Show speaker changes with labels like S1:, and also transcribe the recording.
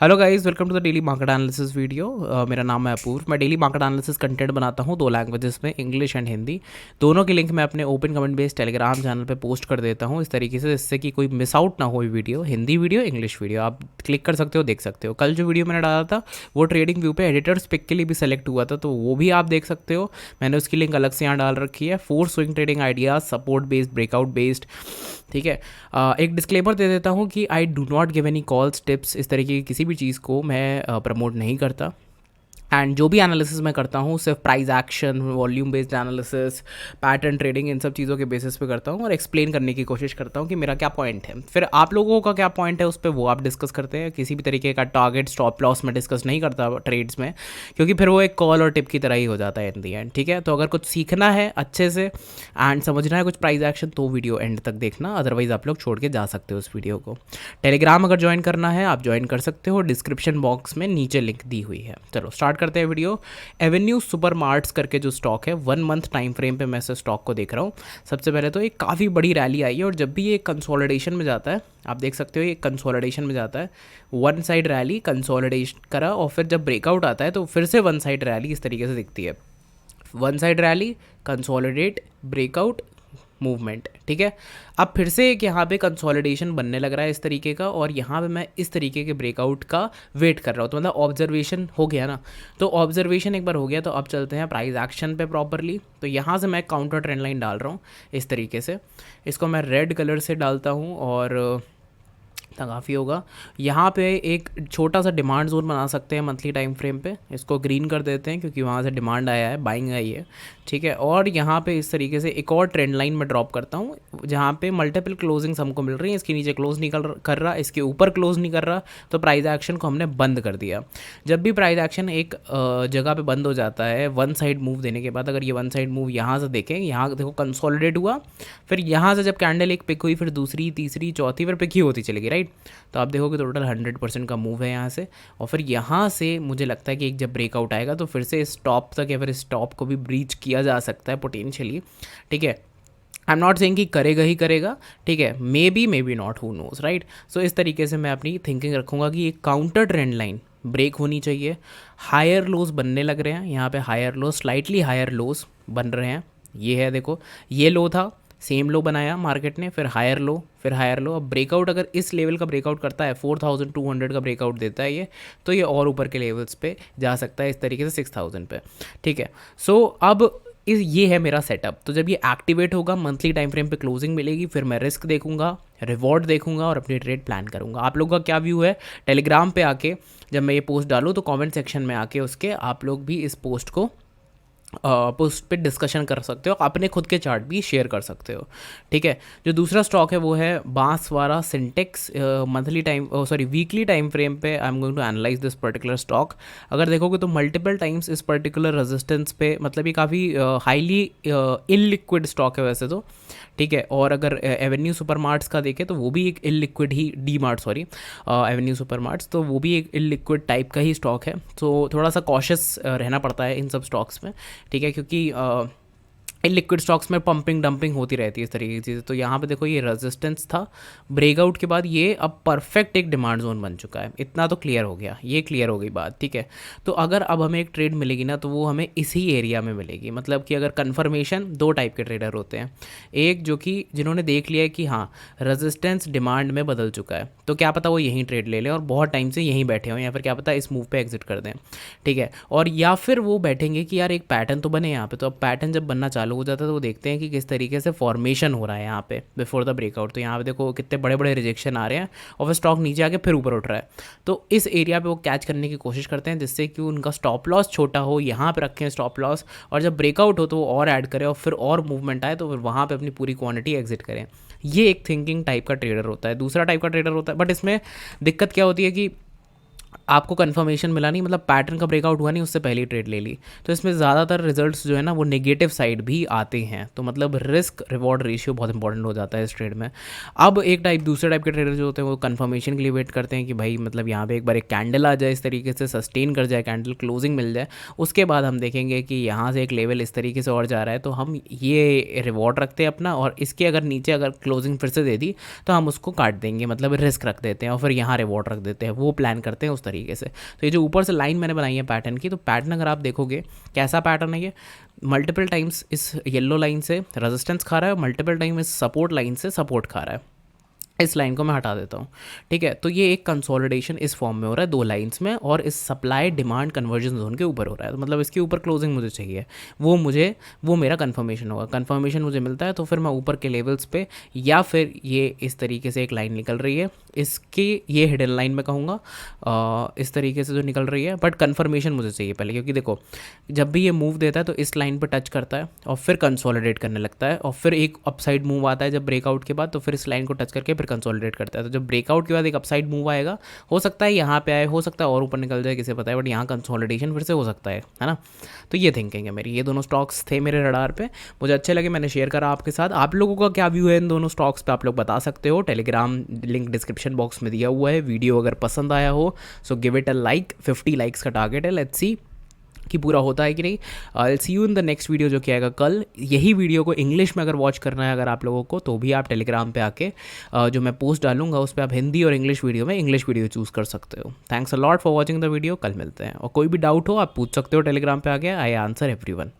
S1: Hello guys, welcome to the daily market analysis video. मेरा नाम है अपूर्व। मैं डेली मार्केट एनालिसिस कंटेंट बनाता हूँ दो लैंग्वेजेस में, इंग्लिश एंड हिंदी। दोनों की लिंक मैं अपने open comment based Telegram channel पे पोस्ट कर देता हूँ इस तरीके से, जिससे कि कोई मिस आउट ना हो video, Hindi video, English video. आप क्लिक कर सकते हो, देख सकते हो। कल जो वीडियो मैंने डाला था वो ट्रेडिंग व्यू पे एडिटर्स पिक के लिए भी सेलेक्ट हुआ था, तो वो भी आप देख सकते हो। मैंने उसकी लिंक अलग से यहाँ डाल रखी है। 4 swing trading ideas, support based, breakout based. ठीक है। एक डिस्क्लेमर दे देता हूँ कि I do not give any calls, tips, इस तरीके की किसी भी चीज़ को मैं प्रमोट नहीं करता। एंड जो भी एनालिसिस मैं करता हूँ सिर्फ price action, volume based analysis, pattern trading, इन सब चीज़ों के बेसिस पे करता हूँ और एक्सप्लेन करने की कोशिश करता हूँ कि मेरा क्या पॉइंट है। फिर आप लोगों का क्या पॉइंट है उस पर वो आप डिस्कस करते हैं। किसी भी तरीके का टारगेट, स्टॉप लॉस में डिस्कस नहीं करता ट्रेड्स में, क्योंकि फिर वो एक कॉल और टिप की तरह ही हो जाता है इन दी एंड। ठीक है, तो अगर कुछ सीखना है अच्छे से एंड समझना है कुछ प्राइस एक्शन, तो वीडियो एंड तक देखना, अदरवाइज आप लोग छोड़ के जा सकते हो उस वीडियो को। टेलीग्राम अगर ज्वाइन करना है आप ज्वाइन कर सकते हो, डिस्क्रिप्शन बॉक्स में नीचे लिंक दी हुई है। चलो स्टार्ट करते हैं वीडियो। एवेन्यू सुपर मार्ट्स करके जो स्टॉक है, 1 मंथ टाइम फ्रेम पे मैं इस स्टॉक को देख रहा हूँ। सबसे पहले तो एक काफ़ी बड़ी रैली आई है, और जब भी ये कंसोलिडेशन में जाता है, आप देख सकते हो ये कंसोलिडेशन में जाता है, वन साइड रैली कंसोलिडेशन करा, और फिर जब ब्रेकआउट आता है तो फिर से वन साइड रैली इस तरीके से दिखती है। One side rally, consolidate, breakout, movement. ठीक है, अब फिर से एक यहाँ पे कंसोलिडेशन बनने लग रहा है इस तरीके का, और यहाँ पे मैं इस तरीके के ब्रेकआउट का वेट कर रहा हूँ। तो मतलब ऑब्जर्वेशन हो गया ना, तो ऑब्जर्वेशन एक बार हो गया, तो अब चलते हैं प्राइस एक्शन पे प्रॉपरली। तो यहाँ से मैं काउंटर ट्रेंड लाइन डाल रहा हूँ इस तरीके से। इसको मैं रेड कलर से डालता हूँ और काफ़ी होगा। यहाँ पे एक छोटा सा डिमांड जोन बना सकते हैं मंथली टाइम फ्रेम पे। इसको ग्रीन कर देते हैं क्योंकि वहाँ से डिमांड आया है, बाइंग आई है। ठीक है, और यहाँ पे इस तरीके से एक और ट्रेंड लाइन में ड्रॉप करता हूँ, जहाँ पे मल्टीपल क्लोजिंग्स हमको मिल रही हैं। इसके नीचे क्लोज नहीं कर रहा, इसके ऊपर क्लोज नहीं कर रहा, तो प्राइस एक्शन को हमने बंद कर दिया। जब भी प्राइस एक्शन एक जगह पे बंद हो जाता है वन साइड मूव देने के बाद, अगर ये वन साइड मूव यहाँ से देखें, यहाँ देखो कंसोलिडेट हुआ, फिर यहाँ से जब कैंडल एक पिक हुई, फिर दूसरी, तीसरी, चौथी, फिर पिक ही होती चलेगी, राइट। तो आप देखोगे टोटल 100% का मूव है यहाँ से, और फिर यहाँ से मुझे लगता है कि एक जब ब्रेकआउट आएगा तो फिर से इस टॉप तक या फिर इस टॉप को भी ब्रीच किया जा सकता है पोटेंशियली। ठीक है, आई एम नॉट सेइंग कि करेगा ही करेगा, ठीक है, maybe not, who knows, right. So इस तरीके से मैं अपनी थिंकिंग रखूँगा कि एक काउंटर ट्रेंड लाइन ब्रेक होनी चाहिए। हायर लोज बनने लग रहे हैं यहाँ पे, higher lows, slightly higher lows बन रहे हैं। ये है, देखो ये लो था, सेम लो बनाया मार्केट ने, फिर हायर लो, फिर हायर लो। अब ब्रेकआउट अगर इस लेवल का ब्रेकआउट करता है, 4200 का ब्रेकआउट देता है ये, तो ये और ऊपर के लेवल्स पे जा सकता है इस तरीके से 6000 पे। ठीक है, सो अब ये है मेरा सेटअप। तो जब ये एक्टिवेट होगा, मंथली टाइम फ्रेम पे क्लोजिंग मिलेगी, फिर मैं रिस्क देखूंगा, रिवॉर्ड देखूंगा और अपनी ट्रेड प्लान करूंगा। आप लोगों का क्या व्यू है? टेलीग्राम पे आके जब मैं ये पोस्ट डालूँ तो कमेंट सेक्शन में आके उसके आप लोग भी इस पोस्ट को पोस्ट पे डिस्कशन कर सकते हो, अपने खुद के चार्ट भी शेयर कर सकते हो। ठीक है, जो दूसरा स्टॉक है वो है Banswara Syntex. Monthly time weekly time frame पे I am going to analyse this particular stock. अगर देखोगे तो मल्टीपल टाइम्स इस पर्टिकुलर रेजिस्टेंस पे, मतलब ये काफ़ी हाईली इनलिक्विड स्टॉक है वैसे तो। ठीक है, और अगर एवेन्यू सुपर मार्ट्स का देखें तो वो भी एक इनलिक्विड ही, D Mart sorry, Avenue Supermarts, तो वो भी एक इनलिक्विड टाइप का ही स्टॉक है। तो थोड़ा सा कॉशियस रहना पड़ता है इन सब स्टॉक्स में। ठीक है, क्योंकि इन लिक्विड स्टॉक्स में पंपिंग डंपिंग होती रहती है इस तरीके की चीज़ें। तो यहाँ पे देखो ये रेजिस्टेंस था, ब्रेकआउट के बाद ये अब परफेक्ट एक डिमांड जोन बन चुका है। इतना तो क्लियर हो गया, ये क्लियर हो गई बात। ठीक है, तो अगर अब हमें एक ट्रेड मिलेगी ना, तो वो हमें इसी एरिया में मिलेगी। मतलब कि अगर कन्फर्मेशन, दो टाइप के ट्रेडर होते हैं। एक जो कि जिन्होंने देख लिया है कि हाँ रेजिस्टेंस डिमांड में बदल चुका है, तो क्या पता वो यहीं ट्रेड ले लें और बहुत टाइम से यहीं बैठे हों, या फिर क्या पता इस मूव पे एग्जिट कर दें। ठीक है, और या फिर वो बैठेंगे कि यार एक पैटर्न तो बने यहाँ पे, तो अब पैटर्न जब बनना चालू हो जाता है तो वो देखते हैं कि किस तरीके से फॉर्मेशन हो रहा है यहाँ पे बिफोर द ब्रेकआउट। तो यहाँ पे देखो कितने बड़े बड़े रिजेक्शन आ रहे हैं, और फिर स्टॉक नीचे आके फिर ऊपर उठ रहा है। तो इस एरिया पे वो कैच करने की कोशिश करते हैं, जिससे कि उनका स्टॉप लॉस छोटा हो। यहाँ पे रखें स्टॉप लॉस, और जब ब्रेकआउट हो तो वो और ऐड करें, और फिर और मूवमेंट आए तो फिर वहाँ पर अपनी पूरी क्वान्टिटी एग्जिट करें। ये एक थिंकिंग टाइप का ट्रेडर होता है। दूसरा टाइप का ट्रेडर होता है, बट इसमें दिक्कत क्या होती है कि आपको कंफर्मेशन मिला नहीं, मतलब पैटर्न का ब्रेकआउट हुआ नहीं, उससे पहले ही ट्रेड ले ली, तो इसमें ज़्यादातर रिजल्ट्स जो है ना वो नेगेटिव साइड भी आते हैं। तो मतलब रिस्क रिवॉर्ड रेशियो बहुत इंपॉर्टेंट हो जाता है इस ट्रेड में। अब एक टाइप, दूसरे टाइप के ट्रेडर जो होते हैं वो कंफर्मेशन के लिए वेट करते हैं कि भाई मतलब यहाँ पे एक बार एक कैंडल आ जाए, इस तरीके से सस्टेन कर जाए, कैंडल क्लोजिंग मिल जाए, उसके बाद हम देखेंगे कि यहाँ से एक लेवल इस तरीके से और जा रहा है, तो हम ये रिवॉर्ड रखते हैं अपना, और इसके अगर नीचे अगर क्लोजिंग फिर से दे दी तो हम उसको काट देंगे, मतलब रिस्क रख देते हैं और फिर यहाँ रिवॉर्ड रख देते हैं। वो प्लान करते हैं उस तरीके से। तो ये जो ऊपर से लाइन मैंने बनाई है पैटर्न की, तो पैटर्न अगर आप देखोगे कैसा पैटर्न है ये, मल्टीपल टाइम्स इस येलो लाइन से रेजिस्टेंस खा रहा है, मल्टीपल टाइम इस सपोर्ट लाइन से सपोर्ट खा रहा है। इस लाइन को मैं हटा देता हूँ, ठीक है। तो ये एक कंसोलिडेशन इस फॉर्म में हो रहा है 2 लाइंस में, और इस सप्लाई डिमांड कन्वर्जन जोन के ऊपर हो रहा है। तो मतलब इसके ऊपर क्लोजिंग मुझे चाहिए, वो मेरा कन्फर्मेशन होगा। कन्फर्मेशन मुझे मिलता है तो फिर मैं ऊपर के लेवल्स पे, या फिर ये इस तरीके से एक लाइन निकल रही है, इसकी ये हिडन लाइन मैं कहूँगा, इस तरीके से जो निकल रही है। बट कन्फर्मेशन मुझे चाहिए पहले, क्योंकि देखो जब भी ये मूव देता है तो इस लाइन पर टच करता है और फिर कंसोलिडेट करने लगता है, और फिर एक अपसाइड मूव आता है जब ब्रेकआउट के बाद, तो फिर इस लाइन को टच करके फिर कंसोलिडेट करता है। तो जब ब्रेकआउट के बाद एक अपसाइड मूव आएगा, हो सकता है यहाँ पे आए, हो सकता है और ऊपर निकल जाए, किसे पता है, बट यहाँ कंसोलिडेशन फिर से हो सकता है ना। तो ये थिंकिंग है मेरी। ये दोनों स्टॉक्स थे मेरे रडार पे, मुझे अच्छे लगे, मैंने शेयर करा आपके साथ। आप लोगों का क्या व्यू है इन दोनों स्टॉक्स पे, आप लोग बता सकते हो। टेलीग्राम लिंक डिस्क्रिप्शन बॉक्स में दिया हुआ है। वीडियो अगर पसंद आया हो so give it a like. 50 likes का टारगेट है, लेट्स सी कि पूरा होता है कि नहीं। I see you in the next video जो कि आएगा कल। यही वीडियो को इंग्लिश में अगर वॉच करना है अगर आप लोगों को, तो भी आप टेलीग्राम पे आके जो मैं पोस्ट डालूंगा उस पर आप हिंदी और इंग्लिश वीडियो में इंग्लिश वीडियो चूज़ कर सकते हो। Thanks a lot for watching the video. कल मिलते हैं, और कोई भी डाउट हो आप पूछ सकते हो टेलीग्राम पे आके। I answer everyone.